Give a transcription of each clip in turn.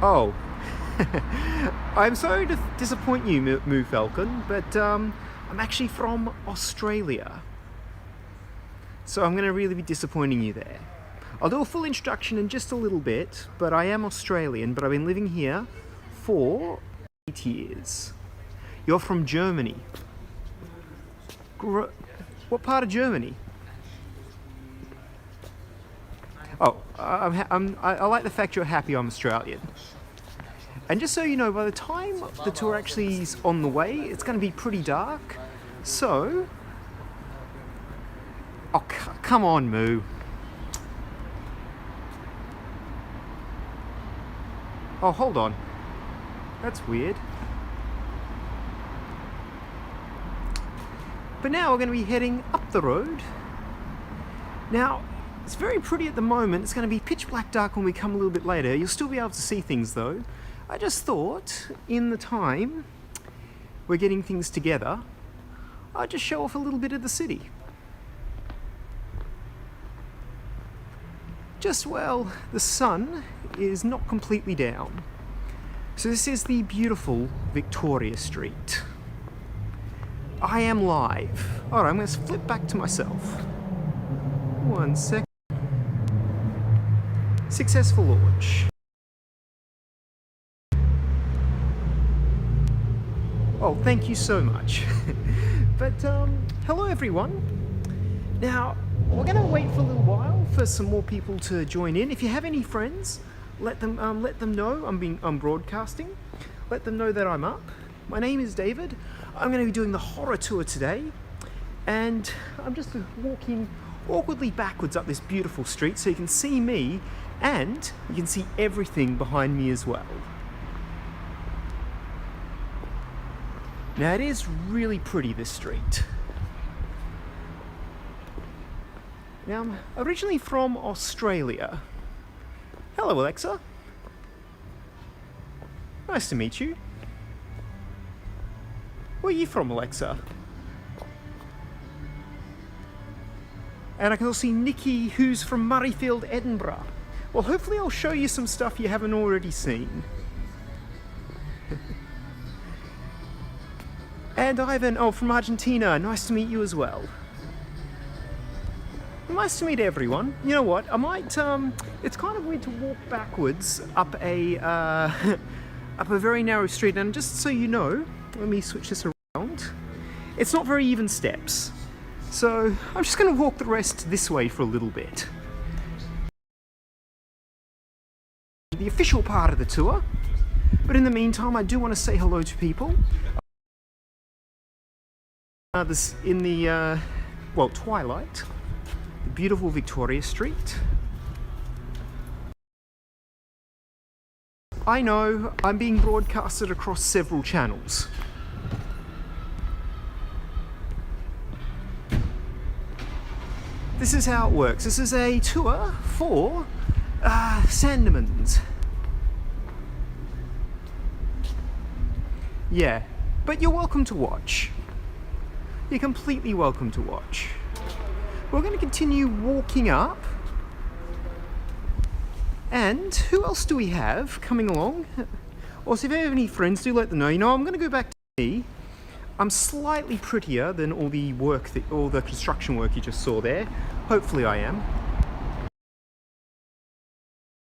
Oh, I'm sorry to disappoint you, Moo Falcon, but I'm actually from Australia. So I'm going to really be disappointing you there. I'll do a full introduction in just a little bit, but I am Australian, but I've been living here for 8 years. You're from Germany. What part of Germany? Oh, I like the fact you're happy I'm Australian. And just so you know, by the time the tour actually is on the way, it's going to be pretty dark. So... Oh, come on, Moo. Oh, hold on. That's weird. But now we're going to be heading up the road. Now, it's very pretty at the moment. It's going to be pitch black dark when we come a little bit later. You'll still be able to see things though. I just thought, in the time we're getting things together, I'd just show off a little bit of the city. Just well, the sun is not completely down. So this is the beautiful Victoria Street. I am live. Alright, I'm going to flip back to myself. 1 sec. Successful launch. Oh, thank you so much. But, hello everyone. Now, we're going to wait for a little while for some more people to join in. If you have any friends, let them know I'm broadcasting. Let them know that I'm up. My name is David. I'm going to be doing the horror tour today. And I'm just walking awkwardly backwards up this beautiful street so you can see me and you can see everything behind me as well. Now it is really pretty, this street. Now I'm originally from Australia. Hello Alexa. Nice to meet you. Where are you from, Alexa? And I can also see Nikki, who's from Murrayfield, Edinburgh. Well, hopefully I'll show you some stuff you haven't already seen. And Ivan, oh, from Argentina. Nice to meet you as well. Nice to meet everyone. You know what? I might, it's kind of weird to walk backwards up a very narrow street. And just so you know, let me switch this around. It's not very even steps. So I'm just going to walk the rest this way for a little bit. The official part of the tour. But in the meantime, I do want to say hello to people. This in the, well, twilight. The beautiful Victoria Street. I know, I'm being broadcasted across several channels. This is how it works. This is a tour for SANDEMANs. Yeah, but you're welcome to watch. You're completely welcome to watch. We're going to continue walking up. And who else do we have coming along? Also, if you have any friends, do let them know. You know, I'm going to go back to me. I'm slightly prettier than all the work, all the construction work you just saw there. Hopefully I am.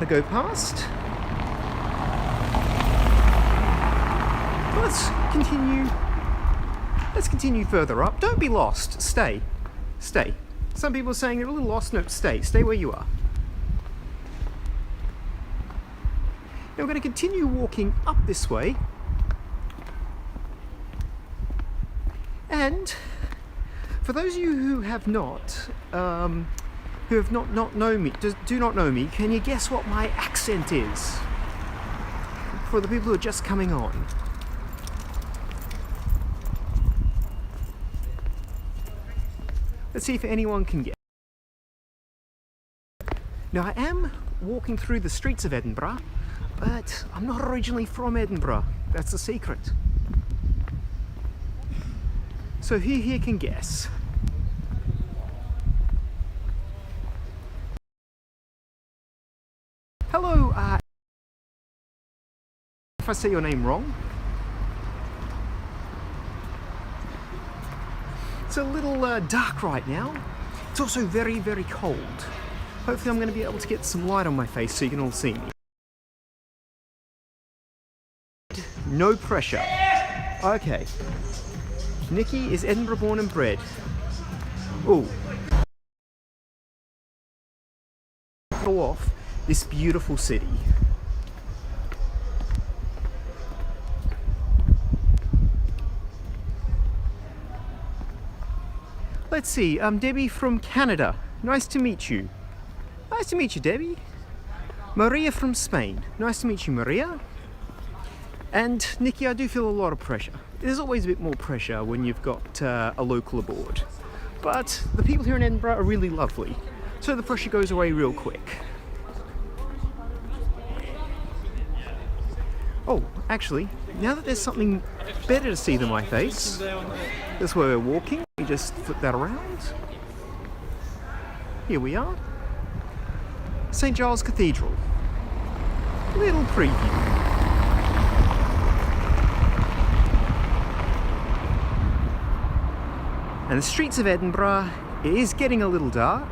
I go past. Let's continue further up. Don't be lost. Stay. Stay. Some people are saying they're a little lost. No, stay. Stay where you are. Now we're going to continue walking up this way. And for those of you who have not know me, do not know me, can you guess what my accent is? For the people who are just coming on. Let's see if anyone can guess. Now I am walking through the streets of Edinburgh, but I'm not originally from Edinburgh. That's the secret. So who here can guess? Hello, if I say your name wrong. It's a little dark right now. It's also very, very cold. Hopefully I'm going to be able to get some light on my face so you can all see me. No pressure. Okay. Nikki is Edinburgh born and bred. Ooh. Go off this beautiful city. Let's see, Debbie from Canada. Nice to meet you. Nice to meet you, Debbie. Maria from Spain. Nice to meet you, Maria. And Nikki, I do feel a lot of pressure. There's always a bit more pressure when you've got a local aboard. But the people here in Edinburgh are really lovely, so the pressure goes away real quick. Oh, actually, now that there's something better to see than my face, that's where we're walking. We just flip that around. Here we are. St Giles Cathedral. Little preview. And the streets of Edinburgh, it is getting a little dark.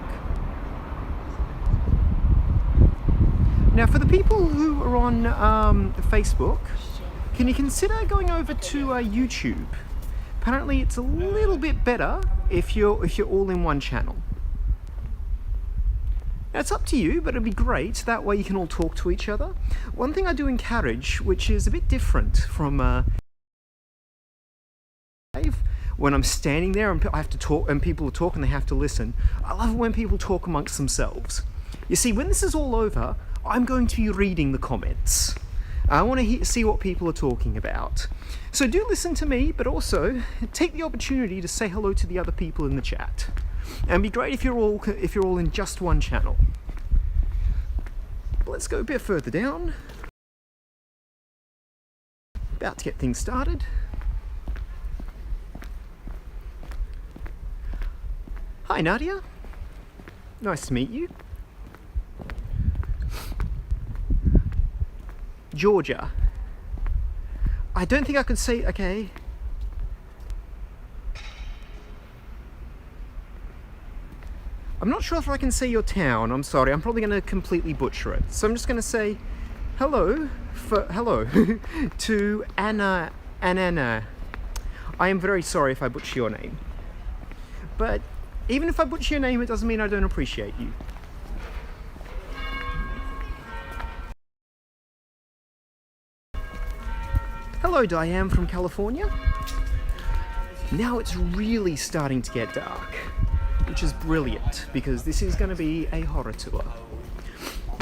Now for the people who are on Facebook, can you consider going over to YouTube? Apparently it's a little bit better if you're all in one channel. Now it's up to you, but it'd be great. That way you can all talk to each other. One thing I do encourage, which is a bit different from when I'm standing there and I have to talk and people talk and they have to listen. I love it when people talk amongst themselves. You see, when this is all over, I'm going to be reading the comments. I want to see what people are talking about. So do listen to me, but also take the opportunity to say hello to the other people in the chat. And it'd be great if you're all in just one channel. But let's go a bit further down. About to get things started. Hi Nadia. Nice to meet you. Georgia. I don't think I could say, okay. I'm not sure if I can say your town, I'm sorry, I'm probably going to completely butcher it. So I'm just going to say hello to Anna. I am very sorry if I butcher your name. But even if I butcher your name, it doesn't mean I don't appreciate you. Hello Diane from California. Now it's really starting to get dark, which is brilliant because this is going to be a horror tour.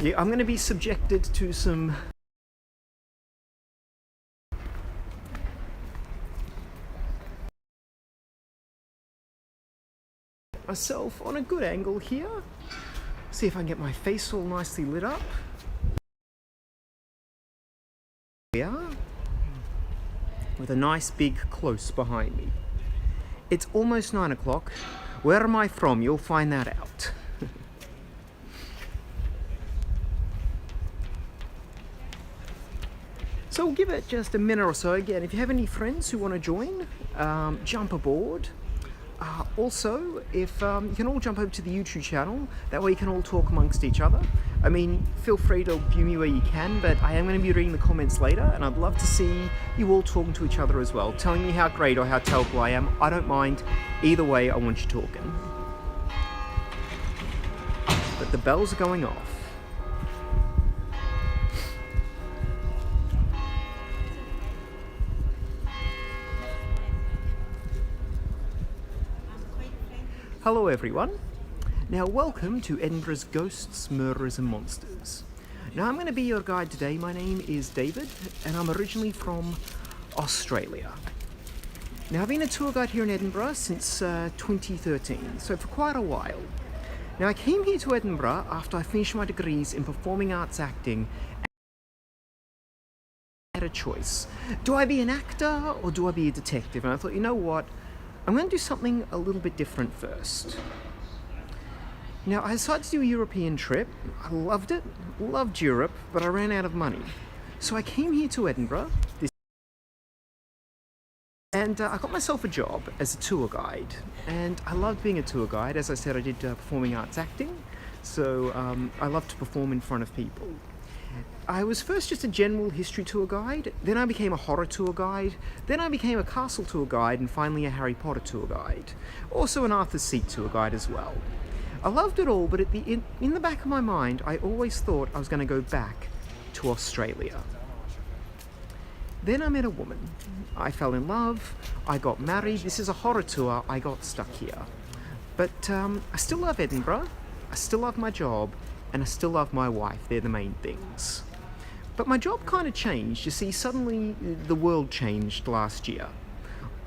Yeah, I'm going to be subjected to some myself on a good angle here. See if I can get my face all nicely lit up. Here we are. With a nice big close behind me. It's almost 9 o'clock. Where am I from? You'll find that out. So we'll give it just a minute or so. Again, if you have any friends who want to join, jump aboard. Also, if you can all jump over to the YouTube channel, that way you can all talk amongst each other. I mean, feel free to view me where you can, but I am going to be reading the comments later, and I'd love to see you all talking to each other as well, telling me how great or how terrible I am. I don't mind. Either way, I want you talking. But the bells are going off. Hello everyone. Now welcome to Edinburgh's Ghosts, Murderers and Monsters. Now I'm going to be your guide today. My name is David and I'm originally from Australia. Now I've been a tour guide here in Edinburgh since 2013, so for quite a while. Now I came here to Edinburgh after I finished my degrees in performing arts acting. I had a choice. Do I be an actor or do I be a detective? And I thought, you know what? I'm going to do something a little bit different first. Now, I decided to do a European trip. I loved it, loved Europe, but I ran out of money. So I came here to Edinburgh and I got myself a job as a tour guide, and I loved being a tour guide. As I said, I did performing arts acting, so I love to perform in front of people. I was first just a general history tour guide, then I became a horror tour guide, then I became a castle tour guide, and finally a Harry Potter tour guide. Also an Arthur's Seat tour guide as well. I loved it all, but in the back of my mind, I always thought I was going to go back to Australia. Then I met a woman. I fell in love, I got married. This is a horror tour, I got stuck here. But I still love Edinburgh, I still love my job, and I still love my wife. They're the main things. But my job kind of changed. You see, suddenly the world changed last year.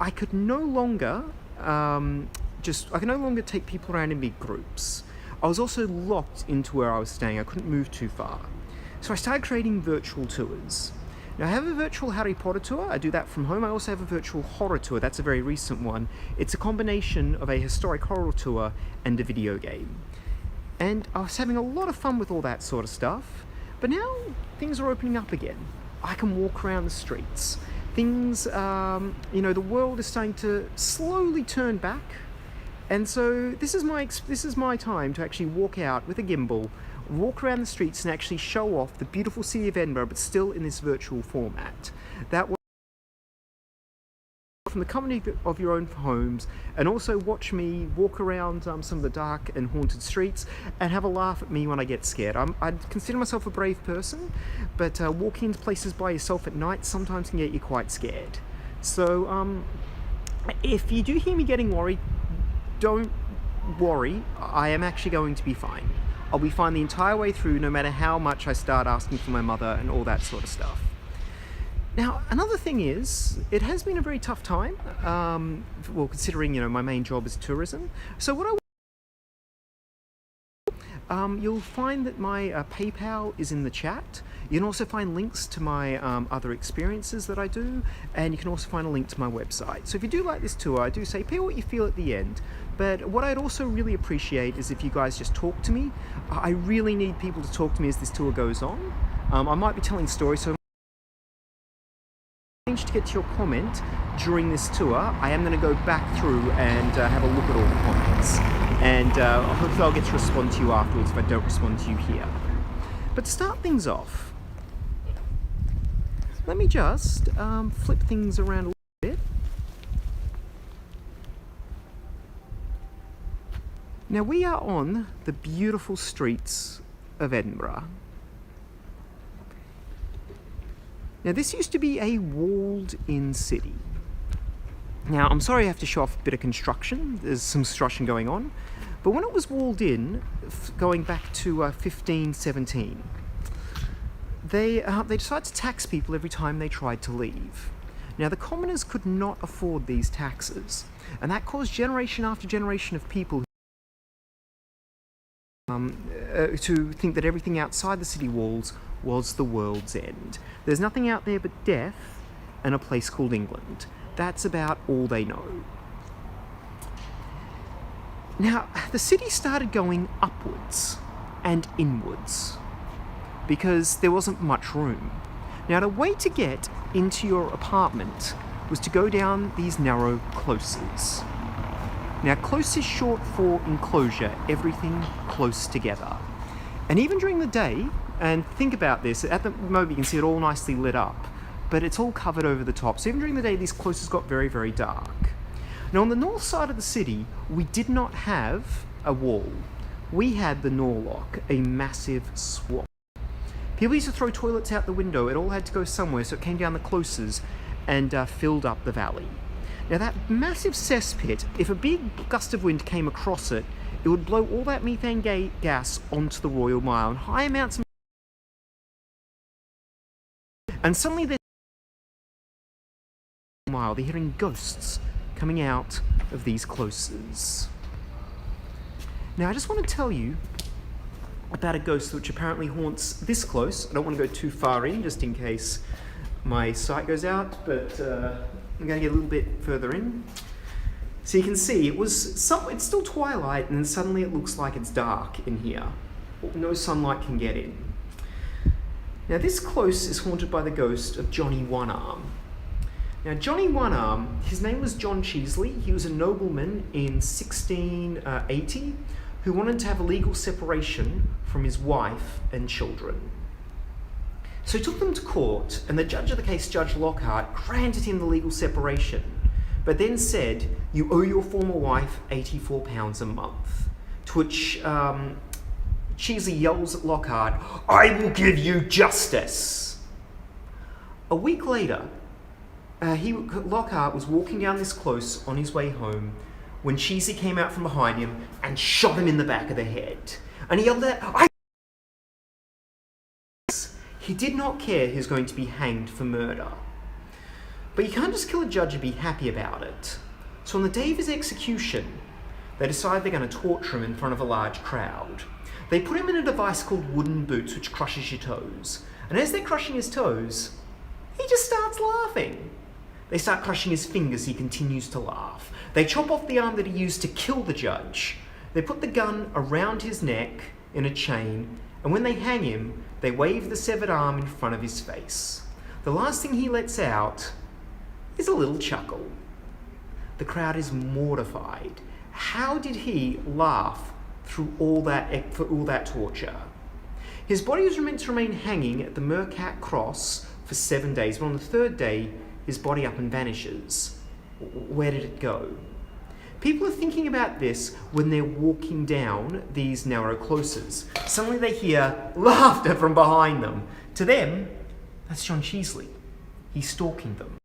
I could no longer take people around in big groups. I was also locked into where I was staying. I couldn't move too far. So I started creating virtual tours. Now I have a virtual Harry Potter tour. I do that from home. I also have a virtual horror tour. That's a very recent one. It's a combination of a historic horror tour and a video game. And I was having a lot of fun with all that sort of stuff. But now things are opening up again. I can walk around the streets. Things, the world is starting to slowly turn back. And so this is my time to actually walk out with a gimbal, walk around the streets and actually show off the beautiful city of Edinburgh, but still in this virtual format. That way, from the company of your own homes, and also watch me walk around some of the dark and haunted streets and have a laugh at me when I get scared. I consider myself a brave person, but walking into places by yourself at night sometimes can get you quite scared. So if you do hear me getting worried, don't worry, I am actually going to be fine. I'll be fine the entire way through, no matter how much I start asking for my mother and all that sort of stuff. Now, another thing is, it has been a very tough time, considering, my main job is tourism. So what you'll find that my PayPal is in the chat. You can also find links to my other experiences that I do, and you can also find a link to my website. So if you do like this tour, I do say pay what you feel at the end. But what I'd also really appreciate is if you guys just talk to me. I really need people to talk to me as this tour goes on. I might be telling stories, so to get to your comment during this tour. I am going to go back through and have a look at all the comments, and hopefully I'll get to respond to you afterwards if I don't respond to you here. But to start things off, let me just flip things around a little bit. Now we are on the beautiful streets of Edinburgh. Now this used to be a walled-in city. Now I'm sorry I have to show off a bit of construction, there's some construction going on, but when it was walled in, going back to 1517, they decided to tax people every time they tried to leave. Now the commoners could not afford these taxes, and that caused generation after generation of people to think that everything outside the city walls was the world's end. There's nothing out there but death and a place called England. That's about all they know. Now, the city started going upwards and inwards because there wasn't much room. Now, the way to get into your apartment was to go down these narrow closes. Now, close is short for enclosure, everything close together. And even during the day, and think about this, at the moment you can see it all nicely lit up, but it's all covered over the top. So even during the day, these closes got very, very dark. Now on the north side of the city, we did not have a wall. We had the Norlock, a massive swamp. People used to throw toilets out the window. It all had to go somewhere, so it came down the closes and filled up the valley. Now that massive cesspit, if a big gust of wind came across it, it would blow all that methane gas onto the Royal Mile, and high amounts of... And suddenly they're hearing ghosts coming out of these closes. Now I just want to tell you about a ghost which apparently haunts this close. I don't want to go too far in, just in case my sight goes out, but I'm going to get a little bit further in. So you can see it's still twilight, and then suddenly it looks like it's dark in here. No sunlight can get in. Now this close is haunted by the ghost of Johnny One-Arm. Now Johnny One-Arm, his name was John Cheesley. He was a nobleman in 1680 who wanted to have a legal separation from his wife and children. So he took them to court, and the judge of the case, Judge Lockhart, granted him the legal separation, but then said, "You owe your former wife £84 a month." To which Cheesley yells at Lockhart, "I will give you justice." A week later, Lockhart was walking down this close on his way home when Cheesley came out from behind him and shot him in the back of the head. And he yelled out, He did not care he was going to be hanged for murder. But you can't just kill a judge and be happy about it. So on the day of his execution, they decide they're going to torture him in front of a large crowd. They put him in a device called wooden boots, which crushes your toes. And as they're crushing his toes, he just starts laughing. They start crushing his fingers, he continues to laugh. They chop off the arm that he used to kill the judge. They put the gun around his neck in a chain, and when they hang him, they wave the severed arm in front of his face. The last thing he lets out is a little chuckle. The crowd is mortified. How did he laugh through all that torture? His body was meant to remain hanging at the Mercat Cross for 7 days, but on the third day, his body up and vanishes. Where did it go? People are thinking about this when they're walking down these narrow closes. Suddenly they hear laughter from behind them. To them, that's John Cheesley. He's stalking them.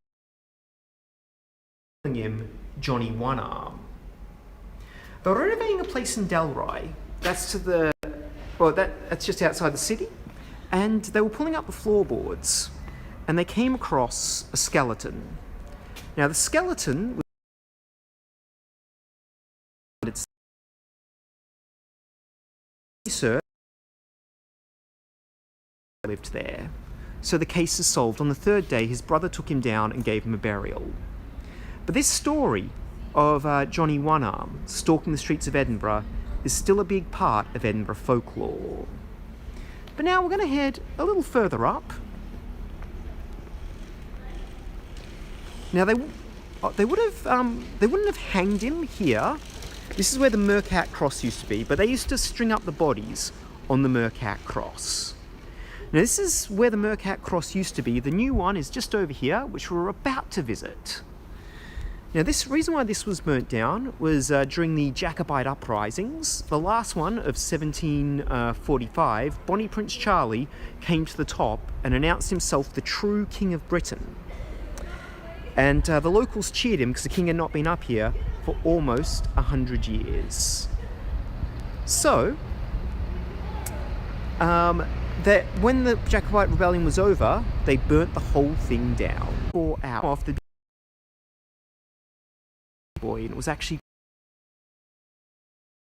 Calling him Johnny One-Arm. They're renovating a place in Dalry. That's just outside the city. And they were pulling up the floorboards, and they came across a skeleton. Now the skeleton lived there. So the case is solved. On the third day, his brother took him down and gave him a burial. But this story of Johnny One-Arm stalking the streets of Edinburgh is still a big part of Edinburgh folklore. But now we're going to head a little further up. Now they wouldn't have hanged him here. This is where the Mercat Cross used to be, but they used to string up the bodies on the Mercat Cross. Now this is where the Mercat Cross used to be. The new one is just over here, which we're about to visit. Now this reason why this was burnt down was during the Jacobite uprisings. The last one of 1745, Bonnie Prince Charlie came to the top and announced himself the true King of Britain. And the locals cheered him because the king had not been up here for almost 100 years. So, that when the Jacobite rebellion was over, they burnt the whole thing down. Or out of the boy, and it was actually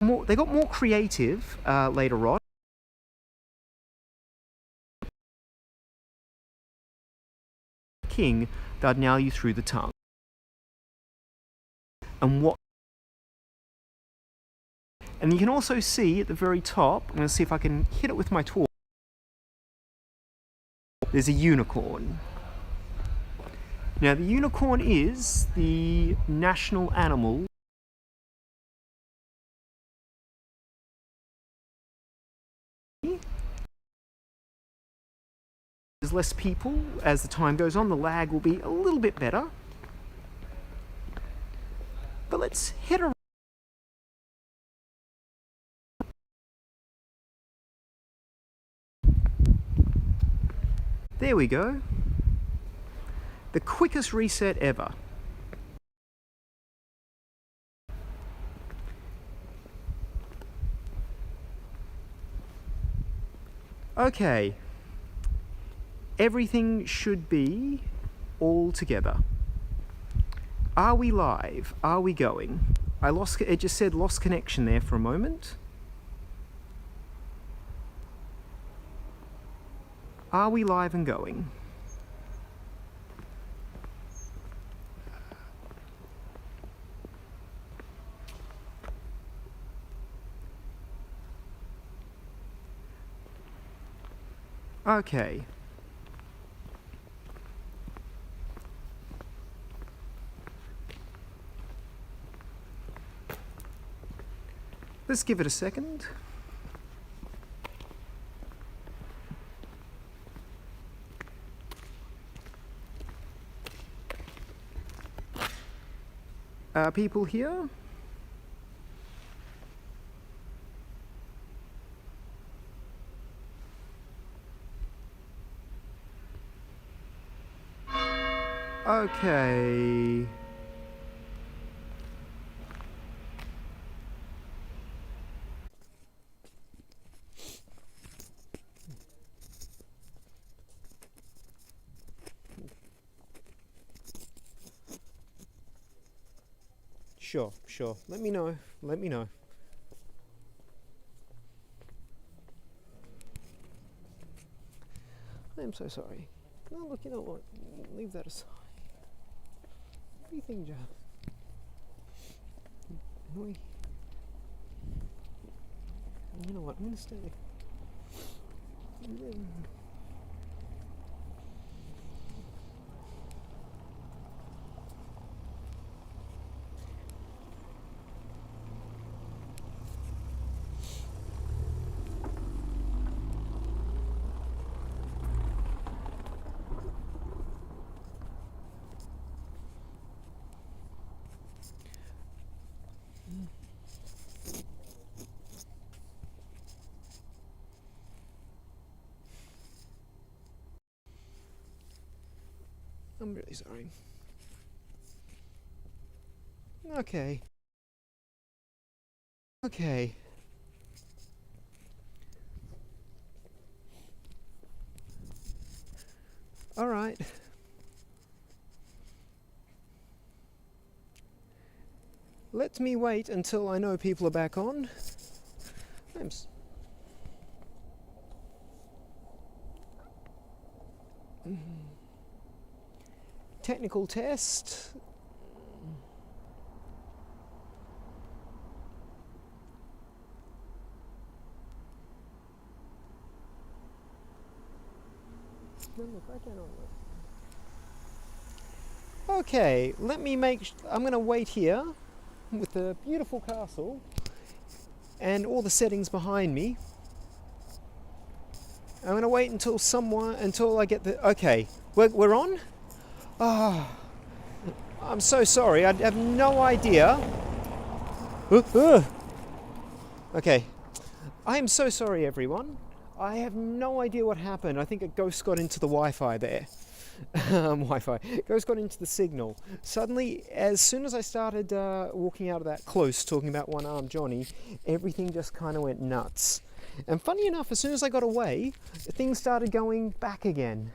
more. They got more creative later on. King, they'd nail you through the tongue. And you can also see at the very top, I'm going to see if I can hit it with my torch, there's a unicorn. Now the unicorn is the national animal . There's less people. As the time goes on, the lag will be a little bit better. But let's head around. There we go. The quickest reset ever. Okay. Everything should be all together. Are we live? Are we going? It just said lost connection there for a moment. Are we live and going? Okay. Let's give it a second. Are people here? Okay. Sure. Let me know. I am so sorry. No, look, you know what? Leave that aside. What do you think, Jeff? You know what? I'm going to stay. I'm really sorry. Okay. All right. Let me wait until I know people are back on. Technical test. Okay, I'm going to wait here with the beautiful castle and all the settings behind me. I'm going to wait until I get the... Okay, we're on? Oh, I'm so sorry. I have no idea. Okay. I am so sorry, everyone. I have no idea what happened. I think a ghost got into the Wi-Fi there. Ghost got into the signal. Suddenly, as soon as I started walking out of that close, talking about one-armed Johnny, everything just kind of went nuts. And funny enough, as soon as I got away, things started going back again.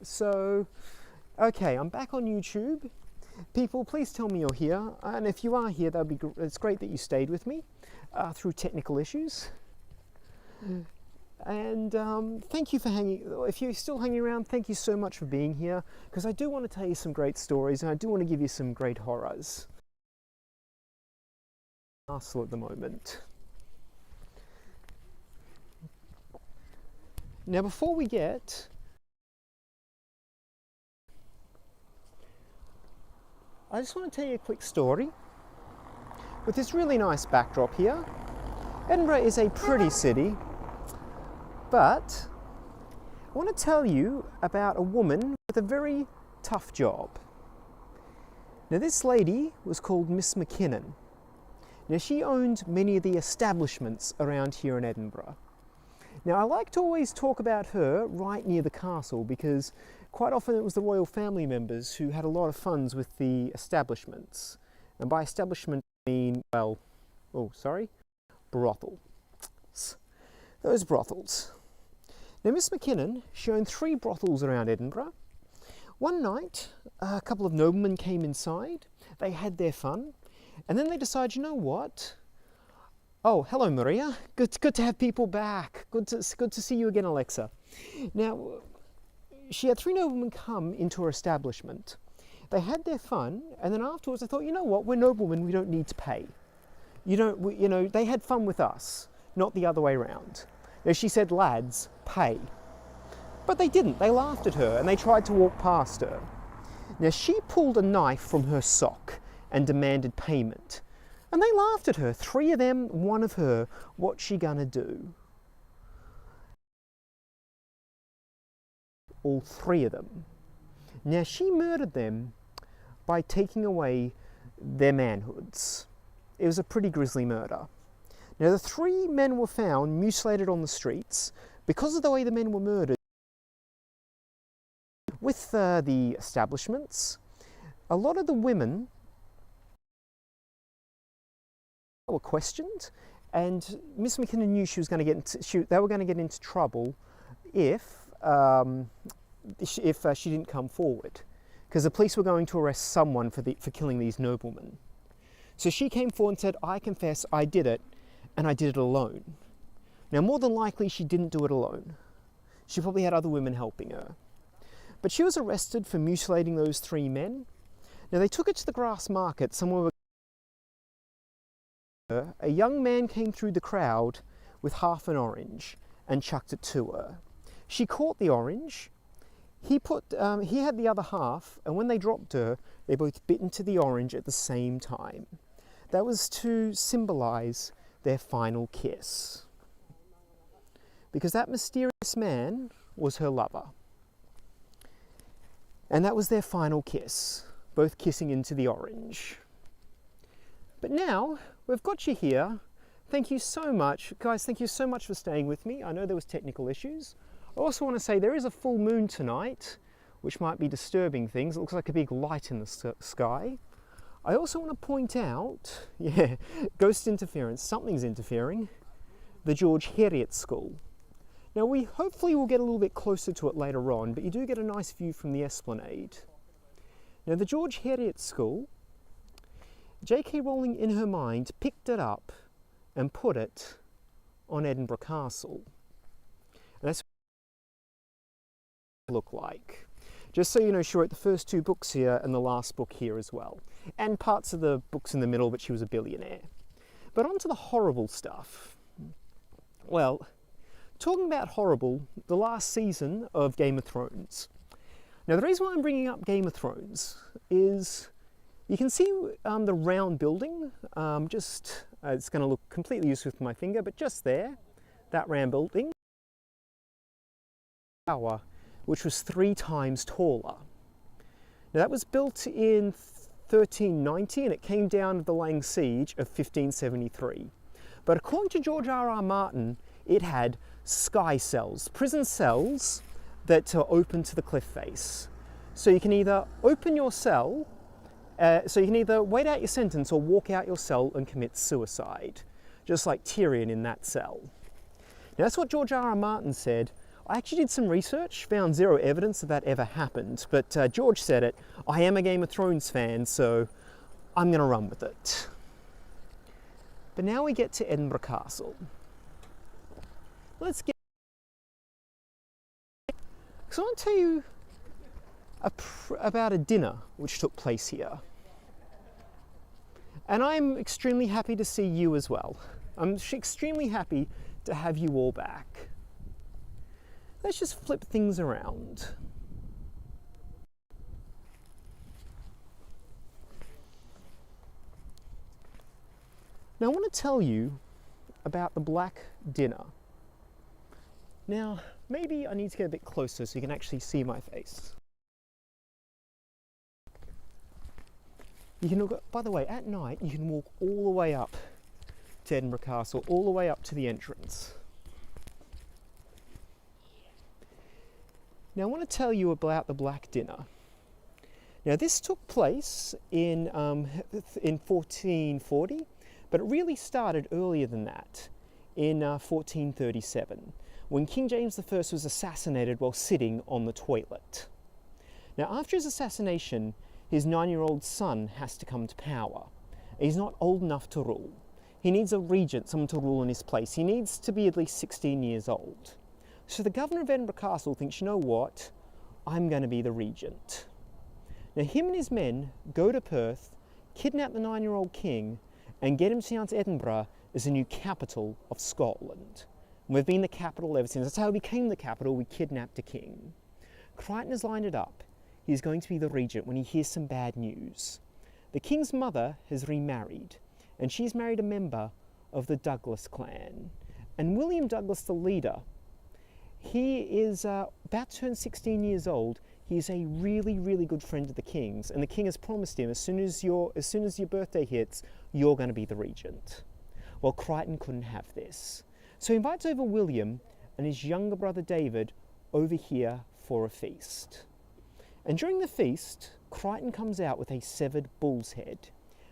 So... Okay, I'm back on YouTube. People, please tell me you're here, and if you are here, it's great that you stayed with me through technical issues. And thank you for if you're still hanging around, thank you so much for being here, because I do want to tell you some great stories, and I do want to give you some great horrors. Castle at the moment. Now, before we get... I just want to tell you a quick story with this really nice backdrop here. Edinburgh is a pretty city, but I want to tell you about a woman with a very tough job. Now, this lady was called Miss McKinnon. Now, she owned many of the establishments around here in Edinburgh. Now, I like to always talk about her right near the castle because quite often it was the royal family members who had a lot of funds with the establishments. And by establishment I mean, brothels. Those brothels. Now, Miss McKinnon, she owned 3 brothels around Edinburgh. One night, a couple of noblemen came inside, they had their fun, and then they decided, you know what? Oh, hello Maria, good to have people back. Good to see you again, Alexa. Now, she had 3 noblemen come into her establishment. They had their fun, and then afterwards I thought, you know what, we're noblemen, we don't need to pay. They had fun with us, not the other way around. Now, she said, lads, pay. But they didn't, they laughed at her, and they tried to walk past her. Now, she pulled a knife from her sock and demanded payment. And they laughed at her. 3 of them, 1 of her. What's she gonna do? All 3 of them. Now she murdered them by taking away their manhoods. It was a pretty grisly murder. Now the 3 men were found mutilated on the streets because of the way the men were murdered. With the establishments, a lot of the women were questioned, and Miss McKinnon knew she was going to get into, they were going to get into trouble if she didn't come forward, because the police were going to arrest someone for killing these noblemen. So she came forward and said, "I confess, I did it, and I did it alone." Now, more than likely, she didn't do it alone. She probably had other women helping her. But she was arrested for mutilating those 3 men. Now, they took her to the Grassmarket. A young man came through the crowd with half an orange and chucked it to her. She caught the orange. He had the other half, and when they dropped her, they both bit into the orange at the same time. That was to symbolize their final kiss. Because that mysterious man was her lover. And that was their final kiss, both kissing into the orange. But now, we've got you here. Thank you so much. Guys, thank you so much for staying with me. I know there was technical issues. I also want to say there is a full moon tonight, which might be disturbing things. It looks like a big light in the sky. I also want to point out, ghost interference, something's interfering, the George Heriot School. Now we hopefully will get a little bit closer to it later on, but you do get a nice view from the esplanade. Now the George Heriot School, J.K. Rowling in her mind picked it up and put it on Edinburgh Castle. And that's what it looked like. Just so you know, she wrote the first 2 books here and the last book here as well. And parts of the books in the middle, but she was a billionaire. But on to the horrible stuff. Well, talking about horrible, the last season of Game of Thrones. Now the reason why I'm bringing up Game of Thrones is you can see the round building, it's going to look completely useless with my finger, but just there, that round building, tower, which was 3 times taller. Now that was built in 1390 and it came down to the Lang Siege of 1573. But according to George R.R. Martin, it had sky cells, prison cells that are open to the cliff face. So you can either open your cell, so you can either wait out your sentence or walk out your cell and commit suicide, just like Tyrion in that cell. Now that's what George R.R. Martin said. I actually did some research, found 0 evidence that ever happened, but George said it. I am a Game of Thrones fan, so I'm going to run with it. But now we get to Edinburgh Castle. Let's get... So I want to tell you about a dinner which took place here. And I'm extremely happy to see you as well. I'm extremely happy to have you all back. Let's just flip things around. Now I want to tell you about the Black Dinner. Now, maybe I need to get a bit closer so you can actually see my face. You can look, by the way, at night you can walk all the way up to Edinburgh Castle, all the way up to the entrance. Now I want to tell you about the Black Dinner. Now this took place in 1440, but it really started earlier than that, in 1437, when King James I was assassinated while sitting on the toilet. Now after his assassination, his 9-year-old son has to come to power. He's not old enough to rule. He needs a regent, someone to rule in his place. He needs to be at least 16 years old. So the governor of Edinburgh Castle thinks, you know what, I'm going to be the regent. Now him and his men go to Perth, kidnap the 9-year-old king, and get him down to Edinburgh as the new capital of Scotland. And we've been the capital ever since. That's how we became the capital. We kidnapped a king. Crichton has lined it up. He's going to be the regent when he hears some bad news. The king's mother has remarried, and she's married a member of the Douglas clan. And William Douglas, the leader, he is about to turn 16 years old. He's a really, really good friend of the king's, and the king has promised him as soon as your birthday hits, you're going to be the regent. Well, Crichton couldn't have this, so he invites over William and his younger brother David over here for a feast. And during the feast, Crichton comes out with a severed bull's head,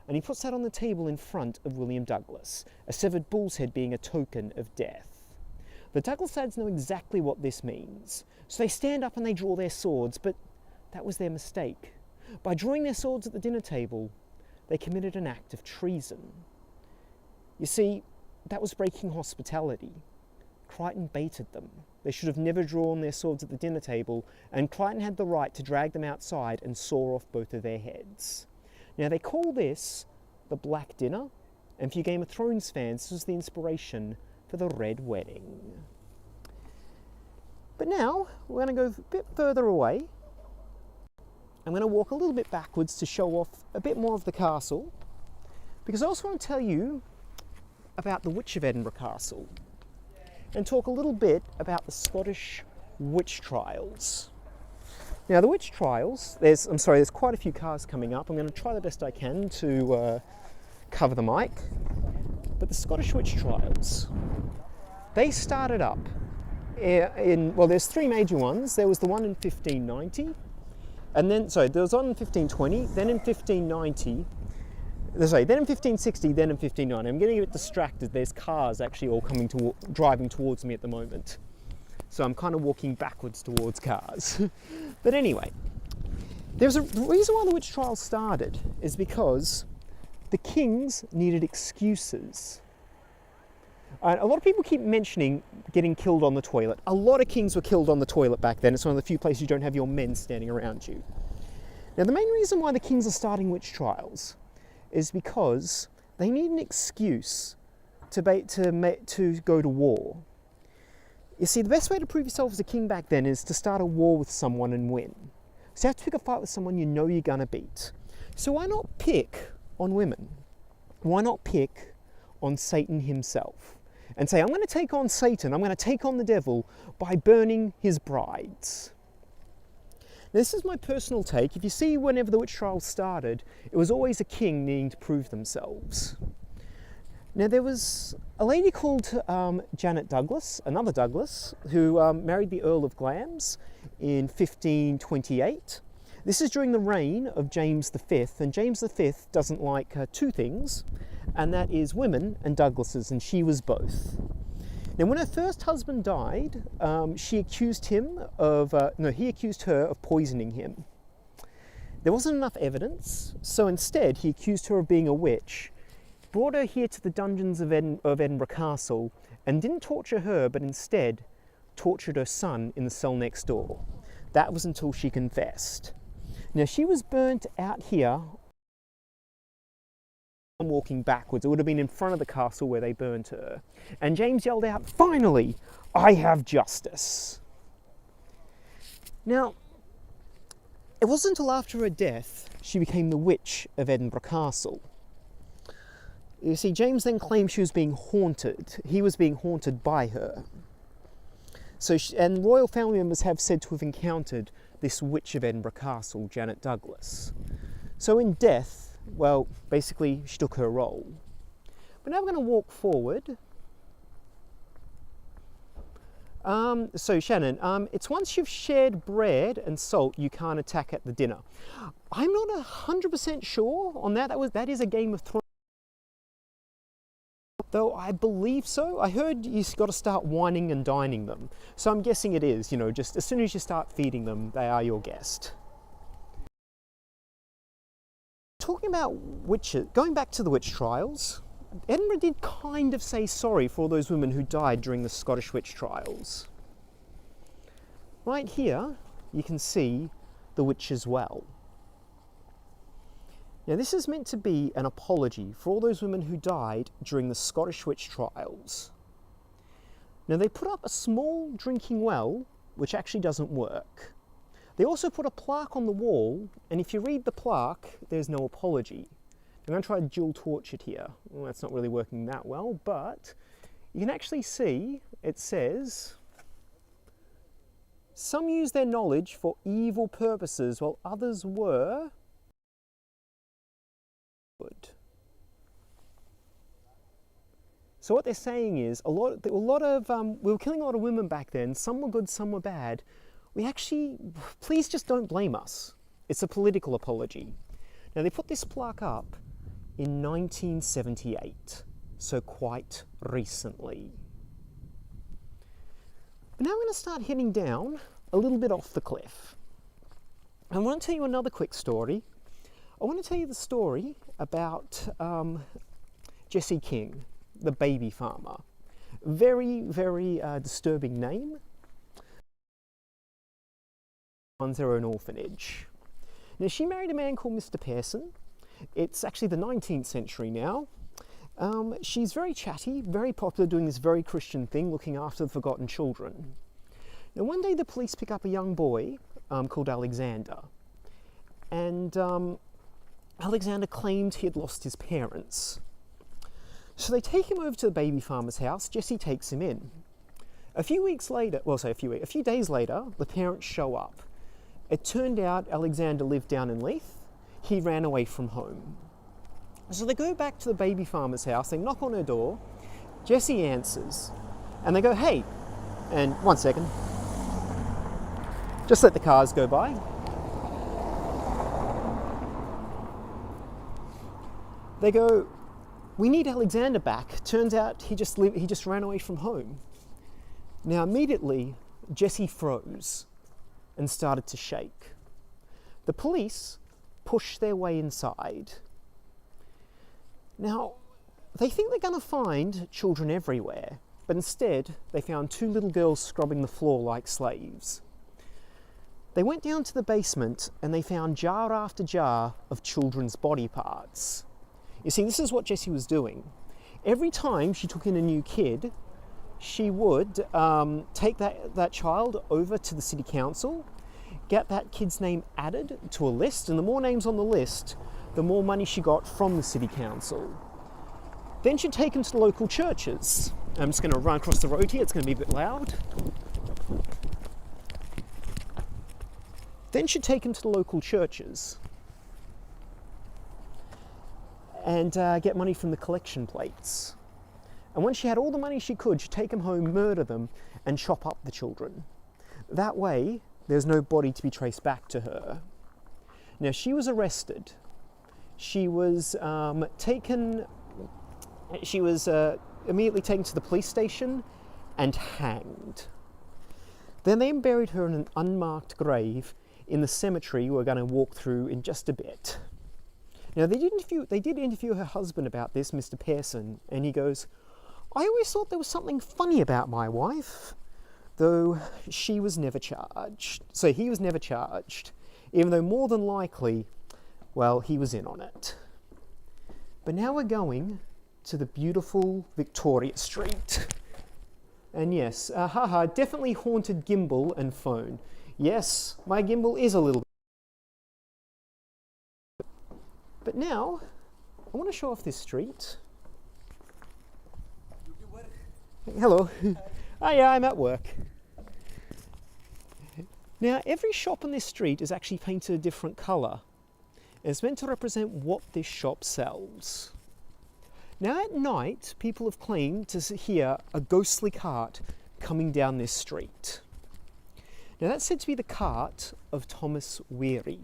and he puts that on the table in front of William Douglas, a severed bull's head being a token of death. The Douglas lads know exactly what this means, so they stand up and they draw their swords, but that was their mistake. By drawing their swords at the dinner table, they committed an act of treason. You see, that was breaking hospitality. Crichton baited them. They should have never drawn their swords at the dinner table, and Crichton had the right to drag them outside and saw off both of their heads. Now, they call this the Black Dinner, and for you Game of Thrones fans, this was the inspiration for the Red Wedding. But now, we're going to go a bit further away. I'm going to walk a little bit backwards to show off a bit more of the castle, because I also want to tell you about the Witch of Edinburgh Castle, and talk a little bit about the Scottish witch trials. Now, the witch trials, there's quite a few cars coming up. I'm going to try the best I can to cover the mic. But the Scottish witch trials, they started up there's three major ones. There was the one in 1590, and then, there was one in 1520, then in 1590, then in 1560, then in 1590. I'm getting a bit distracted. There's cars actually all driving towards me at the moment. So I'm kind of walking backwards towards cars. But anyway, the reason why the witch trials started is because the kings needed excuses. A lot of people keep mentioning getting killed on the toilet. A lot of kings were killed on the toilet back then. It's one of the few places you don't have your men standing around you. Now, the main reason why the kings are starting witch trials is because they need an excuse to go to war. You see, the best way to prove yourself as a king back then is to start a war with someone and win. So you have to pick a fight with someone you know you're going to beat. So why not pick on women? Why not pick on Satan himself? And say, I'm going to take on Satan, I'm going to take on the devil by burning his brides. Now, this is my personal take. If you see, whenever the witch trials started, it was always a king needing to prove themselves. Now, there was a lady called Janet Douglas, another Douglas, who married the Earl of Glamis in 1528. This is during the reign of James V, and James V doesn't like two things, and that is women and Douglases, and she was both. Now, when her first husband died, he accused her of poisoning him. There wasn't enough evidence, so instead he accused her of being a witch, brought her here to the dungeons of Edinburgh Castle, and didn't torture her, but instead tortured her son in the cell next door. That was until she confessed. Now, she was burnt out here. I'm walking backwards. It would have been in front of the castle where they burnt her. And James yelled out, "Finally, I have justice." Now, it wasn't until after her death she became the Witch of Edinburgh Castle. You see, James then claimed she was being haunted. He was being haunted by her. And royal family members have said to have encountered this Witch of Edinburgh Castle, Janet Douglas. So in death, well, basically she took her role. But now we're going to walk forward. So Shannon, it's once you've shared bread and salt, you can't attack at the dinner. I'm not 100% sure on that. That is a Game of Thrones. Though I believe so. I heard you've got to start wining and dining them. So I'm guessing it is, just as soon as you start feeding them, they are your guest. Talking about witches, going back to the witch trials, Edinburgh did kind of say sorry for all those women who died during the Scottish witch trials. Right here, you can see the witch's well. Now, this is meant to be an apology for all those women who died during the Scottish witch trials. Now, they put up a small drinking well, which actually doesn't work. They also put a plaque on the wall, and if you read the plaque, there's no apology. I'm going to try to dual torch it here. Well, that's not really working that well, but you can actually see it says, some use their knowledge for evil purposes while others were good. So what they're saying is we were killing a lot of women back then. Some were good, some were bad. Please just don't blame us. It's a political apology. Now they put this plaque up in 1978, so quite recently. But now we're going to start heading down a little bit off the cliff. I want to tell you another quick story. I want to tell you the story about Jesse King, the baby farmer. Very, very disturbing name. Runs their own orphanage. Now she married a man called Mr. Pearson. It's actually the 19th century now. She's very chatty, very popular, doing this very Christian thing, looking after the forgotten children. Now one day the police pick up a young boy called Alexander. And Alexander claimed he had lost his parents. So they take him over to the baby farmer's house. Jesse takes him in. A few days later, the parents show up. It turned out Alexander lived down in Leith. He ran away from home. So they go back to the baby farmer's house. They knock on her door. Jesse answers. And they go, hey, and 1 second. Just let the cars go by. They go, we need Alexander back. Turns out he just ran away from home. Now immediately, Jesse froze and started to shake. The police pushed their way inside. Now, they think they're going to find children everywhere, but instead they found two little girls scrubbing the floor like slaves. They went down to the basement and they found jar after jar of children's body parts. You see, this is what Jessie was doing. Every time she took in a new kid, she would take that child over to the city council, get that kid's name added to a list, and the more names on the list, the more money she got from the city council. Then she'd take them to the local churches. I'm just going to run across the road here, it's going to be a bit loud. Then she'd take them to the local churches and get money from the collection plates. And when she had all the money she could, she'd take them home, murder them, and chop up the children. That way, there's no body to be traced back to her. Now, she was arrested. She was immediately taken to the police station and hanged. Then they buried her in an unmarked grave in the cemetery we're going to walk through in just a bit. Now, they did interview her husband about this, Mr. Pearson, and he goes, I always thought there was something funny about my wife, though she was never charged. So he was never charged, even though more than likely, well, he was in on it. But now we're going to the beautiful Victoria Street. And yes, definitely haunted gimbal and phone. Yes, my gimbal is a little bit. But now, I want to show off this street. Hello. Oh yeah, I'm at work. Now, every shop on this street is actually painted a different colour. It's meant to represent what this shop sells. Now, at night, people have claimed to hear a ghostly cart coming down this street. Now, that's said to be the cart of Thomas Weary.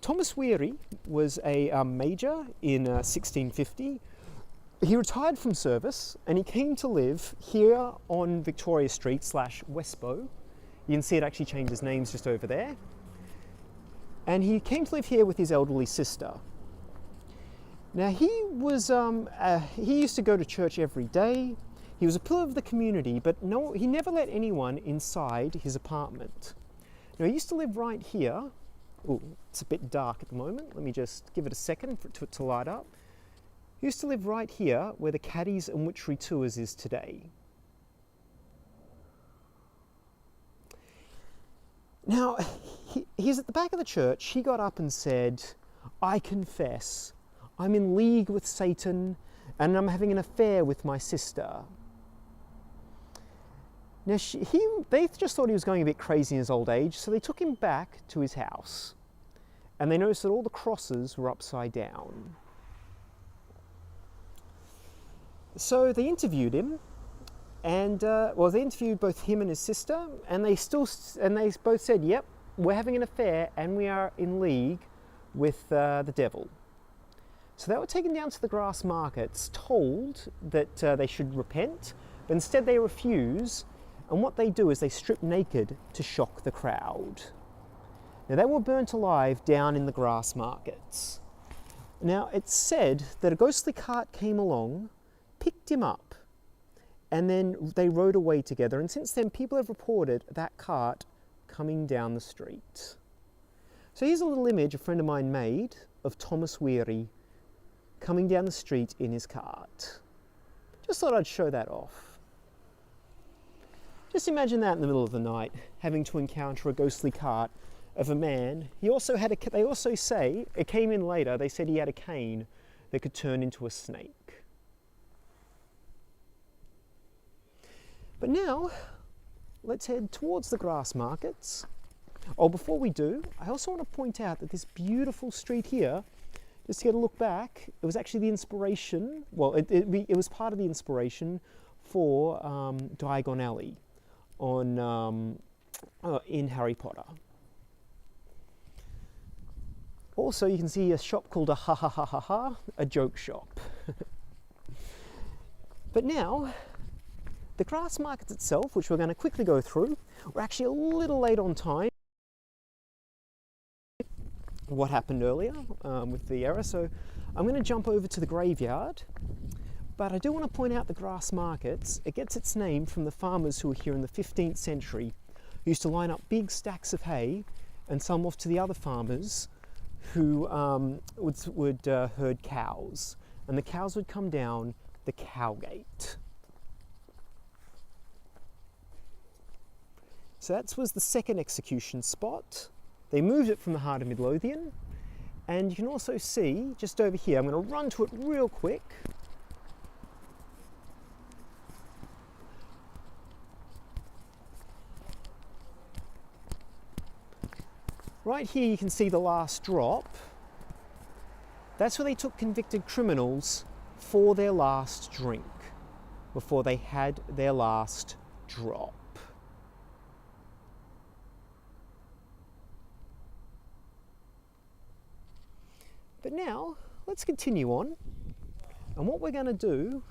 Thomas Weary was a major in 1650. He retired from service and he came to live here on Victoria Street / West Bow. You can see it actually changed his names just over there. And he came to live here with his elderly sister. Now he used to go to church every day. He was a pillar of the community, but no, he never let anyone inside his apartment. Now he used to live right here. Oh, it's a bit dark at the moment. Let me just give it a second for it to light up. He used to live right here where the Caddies and Witchery Tours is today. Now, he's at the back of the church. He got up and said, I confess, I'm in league with Satan, and I'm having an affair with my sister. Now, they just thought he was going a bit crazy in his old age, so they took him back to his house, and they noticed that all the crosses were upside down. So they interviewed him, and they interviewed both him and his sister, and they both said, "Yep, we're having an affair, and we are in league with the devil." So they were taken down to the Grassmarkets, told that they should repent, but instead they refuse. And what they do is they strip naked to shock the crowd. Now, they were burnt alive down in the Grassmarkets. Now, it's said that a ghostly cart came along, picked him up, and then they rode away together. And since then, people have reported that cart coming down the street. So here's a little image a friend of mine made of Thomas Weary coming down the street in his cart. Just thought I'd show that off. Just imagine that in the middle of the night, having to encounter a ghostly cart of a man. He also had they also say, it came in later, they said he had a cane that could turn into a snake. But now, let's head towards the Grassmarkets. Oh, before we do, I also want to point out that this beautiful street here, just to get a look back, it was actually the inspiration, well, it was part of the inspiration for Diagon Alley in Harry Potter. Also, you can see a shop called a ha ha ha ha ha, a joke shop. But now, the Grassmarket itself, which we're going to quickly go through, we're actually a little late on time. What happened earlier with the error, so I'm going to jump over to the graveyard. But I do want to point out the Grassmarkets. It gets its name from the farmers who were here in the 15th century, who used to line up big stacks of hay and sell them off to the other farmers who would herd cows. And the cows would come down the cowgate. So that was the second execution spot. They moved it from the heart of Midlothian. And you can also see, just over here, I'm going to run to it real quick. Right here you can see the last drop. That's where they took convicted criminals for their last drink, before they had their last drop. But now, let's continue on. And what we're going to do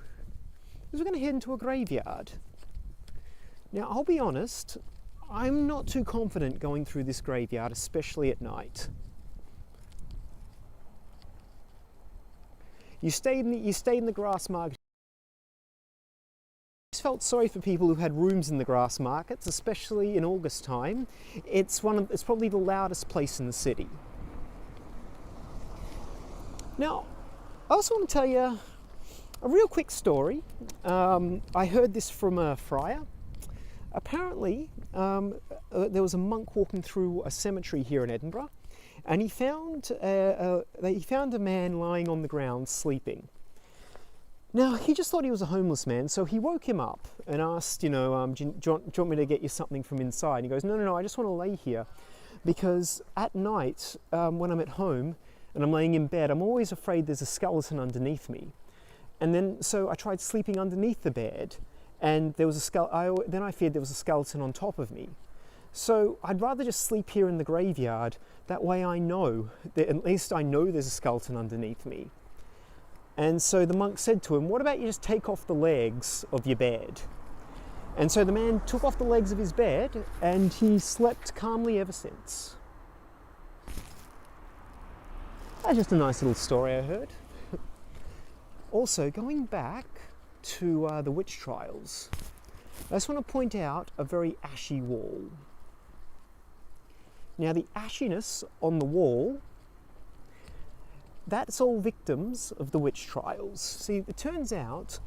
is we're going to head into a graveyard. Now, I'll be honest, I'm not too confident going through this graveyard, especially at night. You stayed in the Grassmarket. I just felt sorry for people who had rooms in the Grassmarkets, especially in August time. It's probably the loudest place in the city. Now, I also want to tell you a real quick story. I heard this from a friar. Apparently, there was a monk walking through a cemetery here in Edinburgh, and he found a man lying on the ground sleeping. Now, he just thought he was a homeless man, so he woke him up and asked, do you want me to get you something from inside? And he goes, no, I just want to lay here, because at night, when I'm at home and I'm laying in bed, I'm always afraid there's a skeleton underneath me. And then, so I tried sleeping underneath the bed, and there was then I feared there was a skeleton on top of me. So I'd rather just sleep here in the graveyard. That way I know, at least I know there's a skeleton underneath me. And so the monk said to him, what about you just take off the legs of your bed? And so the man took off the legs of his bed, and he slept calmly ever since. That's just a nice little story I heard. Also, going back to the witch trials, I just want to point out a very ashy wall. Now, the ashiness on the wall, that's all victims of the witch trials. See, it turns out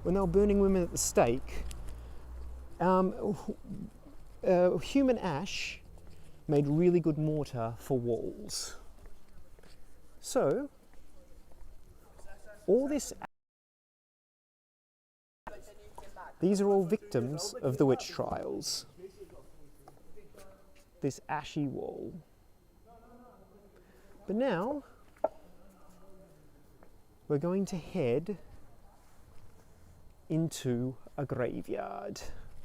when they were burning women at the stake, human ash made really good mortar for walls. So, all this... These are all victims of the witch trials. This ashy wall. But now, we're going to head into a graveyard.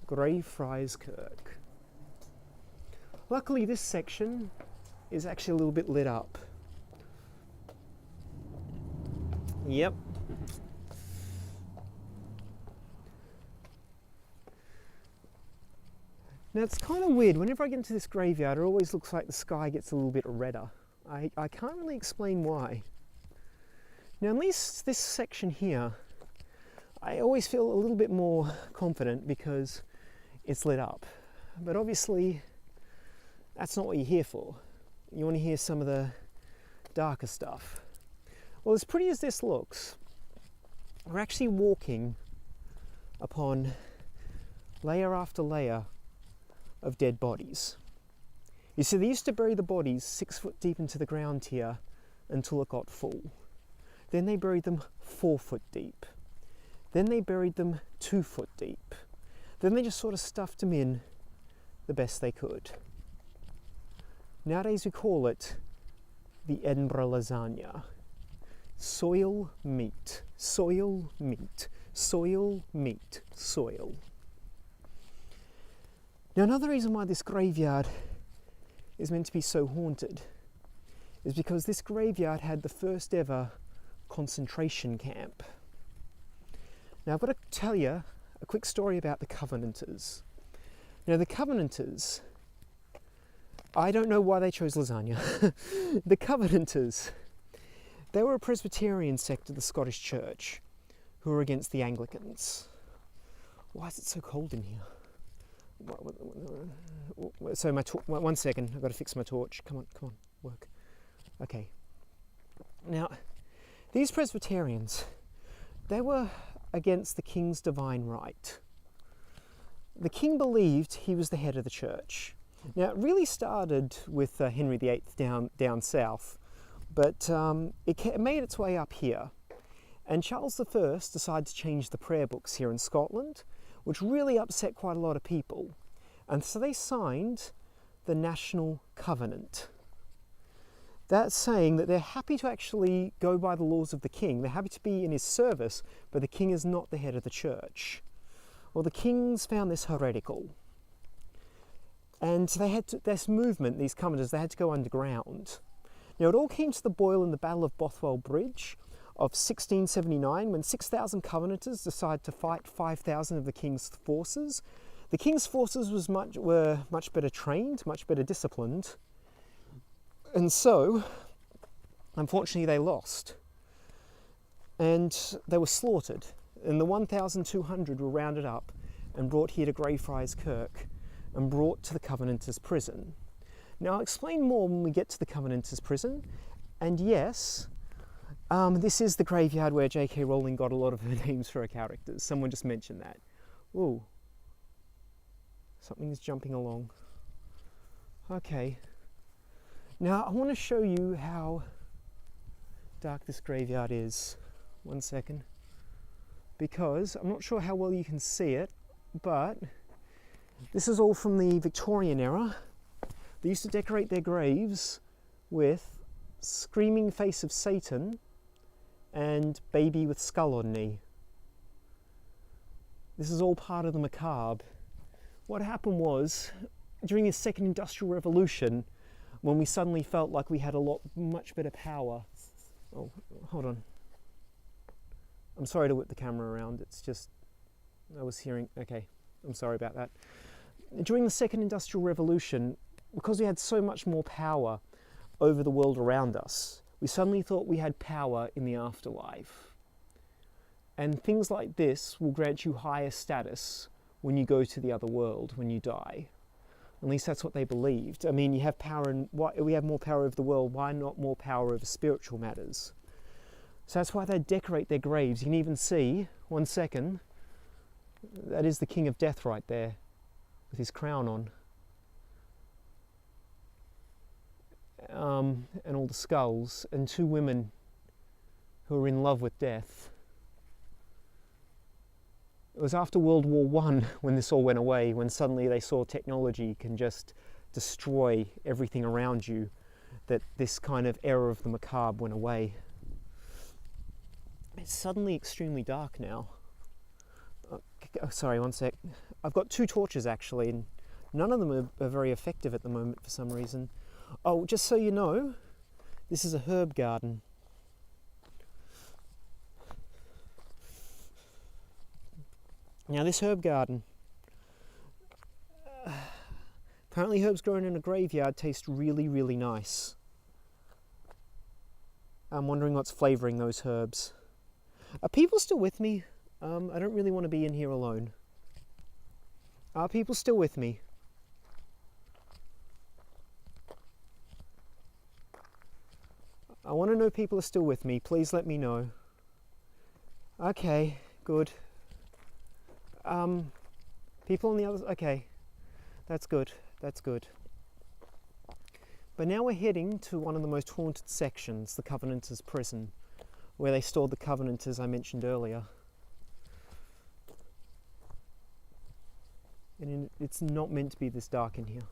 Greyfriars Kirk. Luckily, this section is actually a little bit lit up. Yep. Now it's kind of weird, whenever I get into this graveyard it always looks like the sky gets a little bit redder. I can't really explain why. Now at least this section here, I always feel a little bit more confident because it's lit up. But obviously that's not what you're here for. You want to hear some of the darker stuff. Well, as pretty as this looks, we're actually walking upon layer after layer of dead bodies. You see, they used to bury the bodies 6 foot deep into the ground here until it got full. Then they buried them 4 foot deep. Then they buried them 2 foot deep. Then they just sort of stuffed them in the best they could. Nowadays we call it the Edinburgh lasagna. Soil meat, soil meat, soil meat, soil. Now another reason why this graveyard is meant to be so haunted is because this graveyard had the first ever concentration camp. Now I've got to tell you a quick story about the Covenanters. Now the Covenanters, I don't know why they chose lasagna. The Covenanters, they were a Presbyterian sect of the Scottish Church who were against the Anglicans. Why is it so cold in here? So one second, I've got to fix my torch. Come on, work. Okay. Now, these Presbyterians, they were against the king's divine right. The king believed he was the head of the church. Now, it really started with Henry VIII down south, but it made its way up here. And Charles I decided to change the prayer books here in Scotland, which really upset quite a lot of people. And so they signed the National Covenant. That's saying that they're happy to actually go by the laws of the king. They're happy to be in his service, but the king is not the head of the church. Well, the kings found this heretical. And they had to, this movement, these Covenanters, they had to go underground. Now, it all came to the boil in the Battle of Bothwell Bridge of 1679, when 6,000 Covenanters decided to fight 5,000 of the king's forces. The king's forces were much better trained, much better disciplined, and so, unfortunately, they lost. And they were slaughtered, and the 1,200 were rounded up and brought here to Greyfriars Kirk and brought to the Covenanters' prison. Now, I'll explain more when we get to the Covenanters' prison, and yes, this is the graveyard where J.K. Rowling got a lot of her names for her characters. Someone just mentioned that. Ooh. Something's jumping along. Okay. Now, I want to show you how dark this graveyard is. One second. Because I'm not sure how well you can see it, but this is all from the Victorian era. They used to decorate their graves with screaming face of Satan and baby with skull on knee. This is all part of the macabre. What happened was, during the Second Industrial Revolution, when we suddenly felt like we had much better power. Oh, hold on. I'm sorry to whip the camera around, it's just, I was hearing, okay, I'm sorry about that. During the Second Industrial Revolution, because we had so much more power over the world around us, we suddenly thought we had power in the afterlife. And things like this will grant you higher status when you go to the other world, when you die. At least that's what they believed. I mean, you have power, we have more power over the world, why not more power over spiritual matters? So that's why they decorate their graves. You can even see, one second, that is the King of Death right there, with his crown on. And all the skulls, and two women who who are in love with death. It was after World War I when this all went away, when suddenly they saw technology can just destroy everything around you, that this kind of era of the macabre went away. It's suddenly extremely dark now. Oh, sorry, one sec. I've got 2 torches actually, and none of them are very effective at the moment for some reason. Oh, just so you know, this is a herb garden. Now this herb garden, apparently herbs grown in a graveyard taste really, really nice. I'm wondering what's flavouring those herbs. Are people still with me? I don't really want to be in here alone. Are people still with me? I want to know people are still with me. Please let me know. Okay, good. People on the other... Okay, that's good. That's good. But now we're heading to one of the most haunted sections, the Covenanters' prison, where they stored the Covenanters I mentioned earlier. And it's not meant to be this dark in here.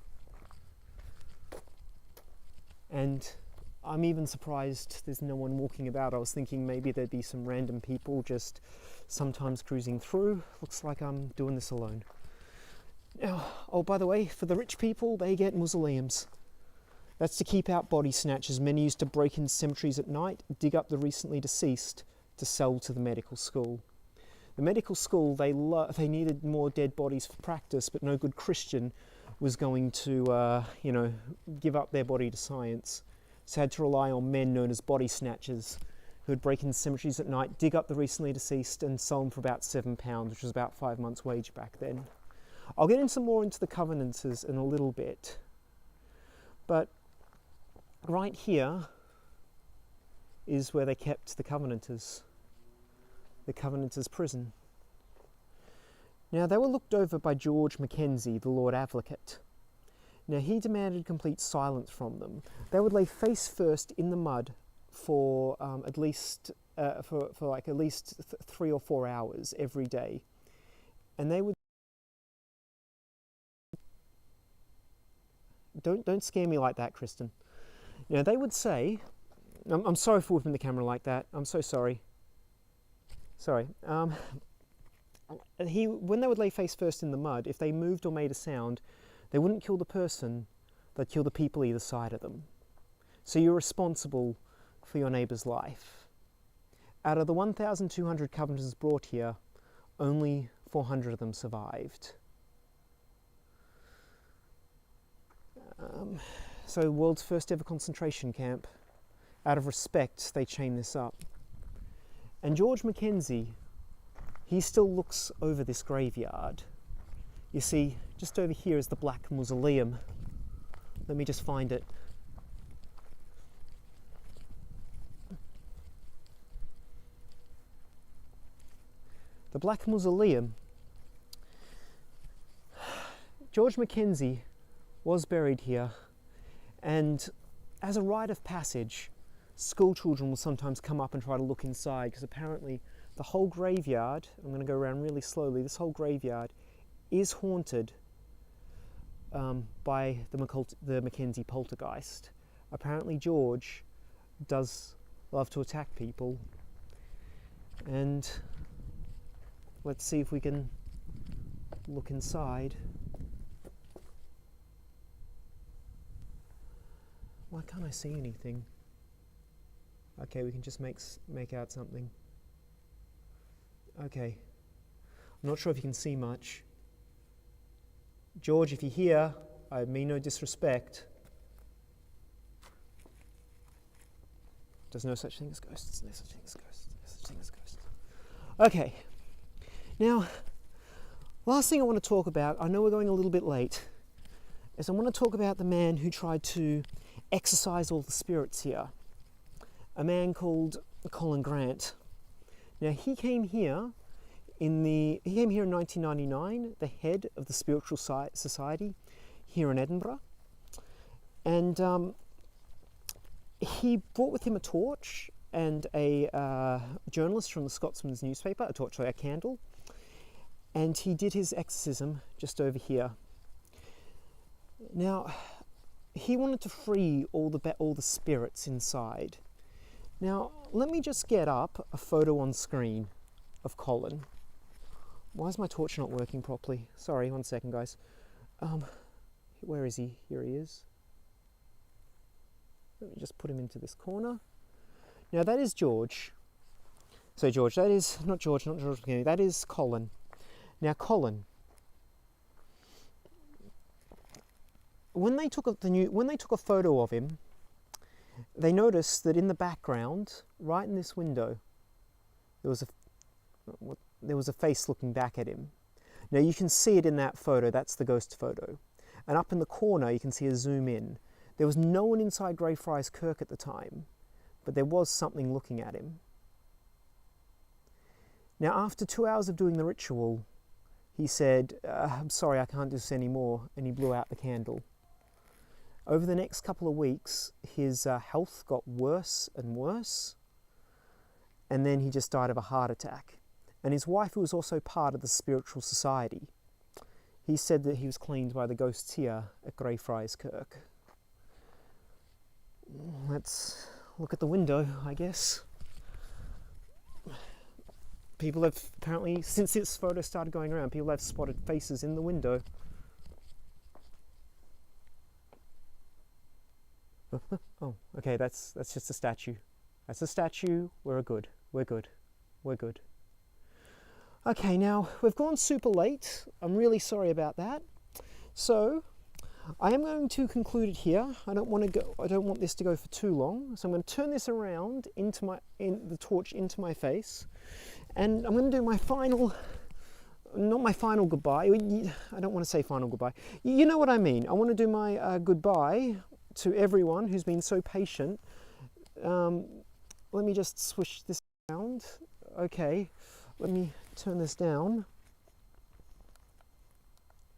And I'm even surprised there's no one walking about. I was thinking maybe there'd be some random people just sometimes cruising through. Looks like I'm doing this alone. Now, oh, by the way, for the rich people, they get mausoleums. That's to keep out Bodysnatchers. Many used to break into cemeteries at night, dig up the recently deceased to sell to the medical school. The medical school, they needed more dead bodies for practice, but no good Christian was going to, give up their body to science. So had to rely on men known as Bodysnatchers, who would break into cemeteries at night, dig up the recently deceased and sell them for about £7, which was about 5 months' wage back then. I'll get into more into the Covenanters in a little bit, but right here is where they kept the Covenanters prison. Now they were looked over by George Mackenzie, the Lord Advocate. Now he demanded complete silence from them. They would lay face first in the mud for at least 3 or 4 hours every day, and they would. Don't scare me like that, Kristen. Now they would say, I'm sorry for whipping the camera like that. I'm so sorry. Sorry. When they would lay face first in the mud, if they moved or made a sound, they wouldn't kill the person, they'd kill the people either side of them. So you're responsible for your neighbour's life. Out of the 1,200 Covenanters brought here, only 400 of them survived. So world's first ever concentration camp. Out of respect, they chain this up. And George Mackenzie, he still looks over this graveyard. You see, just over here is the Black Mausoleum. Let me just find it. The Black Mausoleum. George Mackenzie was buried here, and as a rite of passage, school children will sometimes come up and try to look inside, because apparently the whole graveyard, I'm going to go around really slowly, this whole graveyard is haunted by the Mackenzie poltergeist. Apparently George does love to attack people, and let's see if we can look inside. Why can't I see anything? Okay, we can just make out something. Okay. I'm not sure if you can see much. George, if you're here, I mean no disrespect. There's no such thing as ghosts. No such thing as ghosts. No such thing as ghosts. Okay. Now, last thing I want to talk about, I know we're going a little bit late, is I want to talk about the man who tried to exorcise all the spirits here. A man called Colin Grant. Now he came here in 1999, the head of the Spiritual Society here in Edinburgh, and he brought with him a torch and a journalist from the Scotsman's newspaper, a torchlight, a candle, and he did his exorcism just over here. Now, he wanted to free all the spirits inside. Now, let me just get up a photo on screen of Colin. Why is my torch not working properly? Sorry, one second, guys. Where is he? Here he is. Let me just put him into this corner. Now, that is George. So, George, that is not George McKinney, that is Colin. Now, Colin, when they took a photo of him, they noticed that in the background, right in this window, there was a face looking back at him. Now you can see it in that photo, that's the ghost photo. And up in the corner you can see a zoom in. There was no one inside Greyfriars Kirk at the time, but there was something looking at him. Now after 2 hours of doing the ritual, he said, I'm sorry, I can't do this anymore, and he blew out the candle. Over the next couple of weeks, his health got worse and worse, and then he just died of a heart attack. And his wife, who was also part of the spiritual society, he said that he was claimed by the ghosts here at Greyfriars Kirk. Let's look at the window, I guess. People have apparently, since this photo started going around, people have spotted faces in the window. Oh, okay, that's just a statue. That's a statue. We're good. We're good. We're good. Okay, now we've gone super late. I'm really sorry about that. So I am going to conclude it here. I don't want this to go for too long. So I'm going to turn this around the torch into my face, and I'm going to do my final. Not my final goodbye. I don't want to say final goodbye. You know what I mean. I want to do my goodbye to everyone who's been so patient. Let me just swish this around. Okay, let me turn this down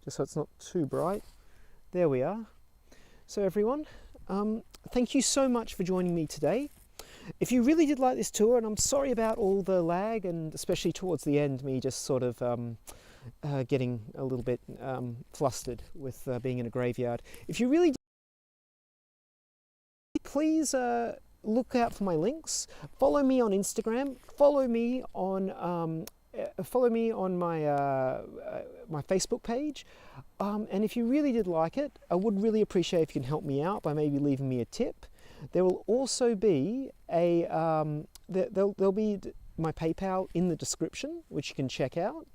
just so it's not too bright. There we are. So everyone, thank you so much for joining me today. If you really did like this tour, and I'm sorry about all the lag, and especially towards the end, me just sort of getting a little bit flustered with being in a graveyard. If you really did, please look out for my links. Follow me on Instagram. Follow me on my my Facebook page. And if you really did like it, I would really appreciate if you can help me out by maybe leaving me a tip. There will also be a there'll be my PayPal in the description, which you can check out.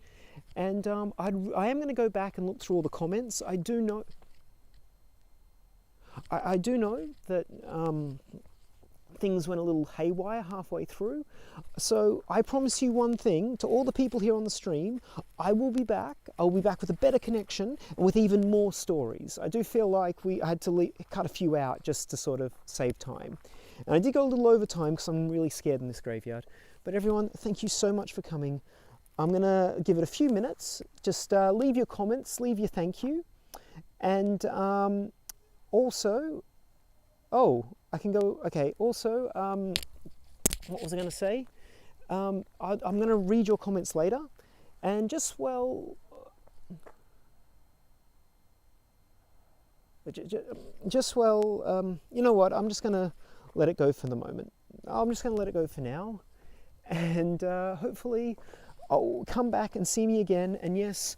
And I am going to go back and look through all the comments. I do know that things went a little haywire halfway through. So I promise you one thing, to all the people here on the stream, I will be back. I'll be back with a better connection and with even more stories. I do feel like I had to cut a few out just to sort of save time. And I did go a little over time because I'm really scared in this graveyard. But everyone, thank you so much for coming. I'm going to give it a few minutes. Just leave your comments, leave your thank you. And also, I can go, okay, also, what was I going to say? I'm going to read your comments later, and you know what, I'm just going to let it go for the moment. I'm just going to let it go for now, and hopefully I'll come back and see me again, and yes,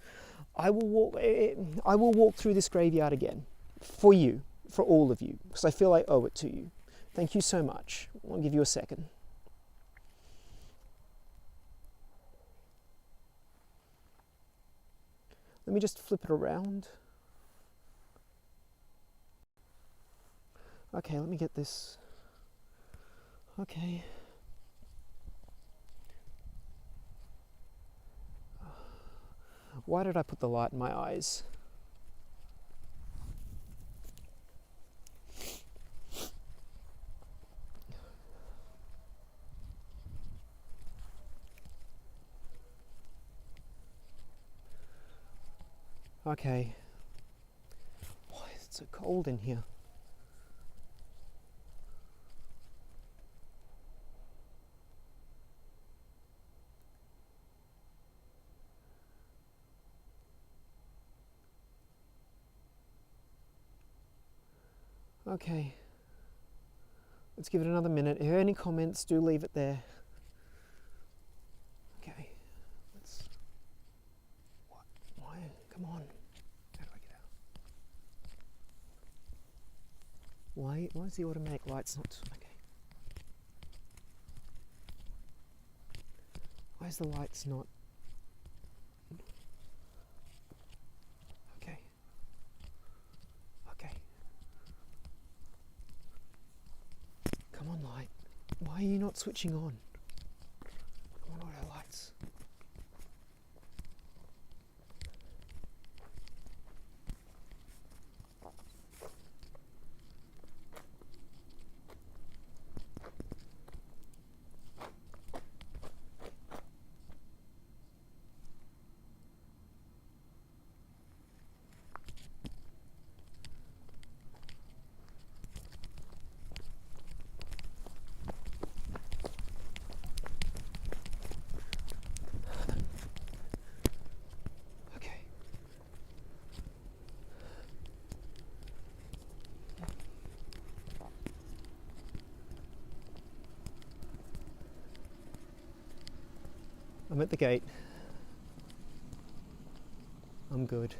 I will walk through this graveyard again, for you. For all of you, because I feel I owe it to you. Thank you so much. I'll give you a second. Let me just flip it around. Okay, let me get this. Okay. Why did I put the light in my eyes? Okay. Why is it so cold in here? Okay. Let's give it another minute. If you have any comments, do leave it there. Okay. Let's... What? Why? Come on. How do I get out? Why is the automatic lights not... Okay. Why is the lights not... Okay. Okay. Come on, light. Why are you not switching on? Come on, auto lights. I'm at the gate. I'm good.